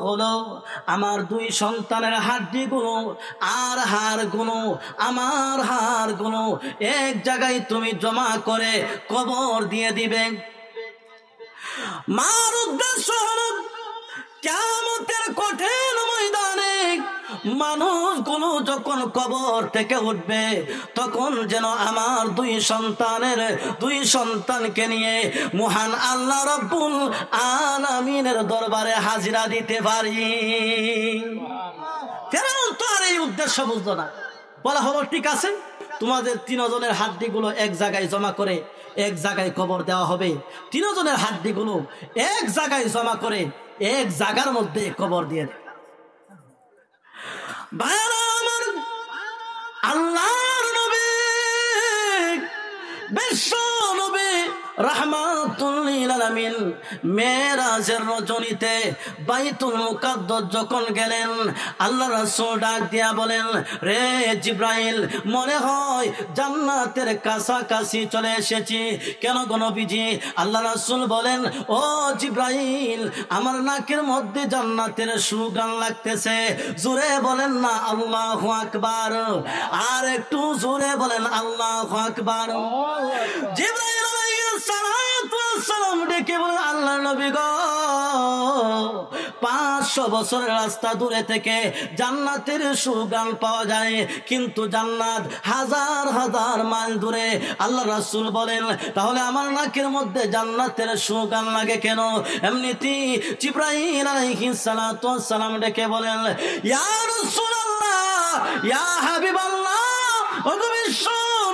হলো আমার দুই সন্তানের হাড্ডিগুলো আর হাড়গুলো, আমার হাড়গুলো এক জায়গায় তুমি জমা করে কবর দিয়ে দিবে। মার উদ্দেশ্য হলো কিয়ামতের কঠিন ময়দানে মানুষগুলো যখন কবর থেকে উঠবে তখন যেন আমার দুই সন্তানকে নিয়ে মহান আল্লাহ রব্বুল আলামিনের দরবারে হাজিরা দিতে পারি। ফেরাউন তো আর এই উদ্দেশ্য বুঝলো না। বলা হলো ঠিক আছে, তোমাদের তিনজনের হাড্ডিগুলো এক জায়গায় জমা করে এক জায়গায় কবর দেওয়া হবে। তিনজনের হাড্ডিগুলো এক জায়গায় জমা করে এক জায়গার মধ্যে কবর দিয়ে দেবে। আল্লাহর নবী বিশ্ব নবী রাহমাতুল লিল আলামিন মেরাজের রজনীতে বাইতুল মুকাদ্দাস যখন গেলেন, আল্লাহ রাসূল ডাক দিয়া বলেন, রে জিব্রাইল, মনে হয় জান্নাতের কাছাকাছি চলে এসেছি। কেন গো নবীজি? আল্লাহ রাসূল বলেন, ও জিব্রাইল, আমার নাকের মধ্যে জান্নাতের সুগন্ধ লাগতেছে। জোরে বলেন না আল্লাহু আকবার, আর একটু জোরে বলেন আল্লাহু আকবার। জিব্রাইল সালাম ডেকে বলে, আল্লাহ নবী গো, 500 বছরের রাস্তা দূরে থেকে জান্নাতের সুগন্ধ পাওয়া যায়, কিন্তু জান্নাত হাজার হাজার মাইল দূরে। আল্লাহ রাসূল বলেন, তাহলে আমার নাকের মধ্যে জান্নাতের সুগন্ধ লাগে কেন? এমনিতেই জিবরাইল আলাইহিস সালাতু ওয়াস সালাম ডেকে বলেন, ইয়া রাসূলুল্লাহ, ইয়া হাবিবাল্লাহ, ও বিশ্ব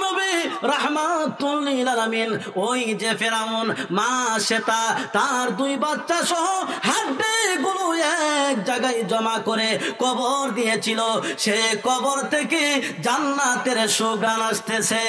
নবী রাহমাতুল লিল আলামিন, ওই যে ফেরাউন মা শ্বেতা তার 2 বাচ্চা সহ হাড্ডিগুলো এক জায়গায় জমা করে কবর দিয়েছিল, সে কবর থেকে জান্নাতের সুগন্ধ আসতেছে।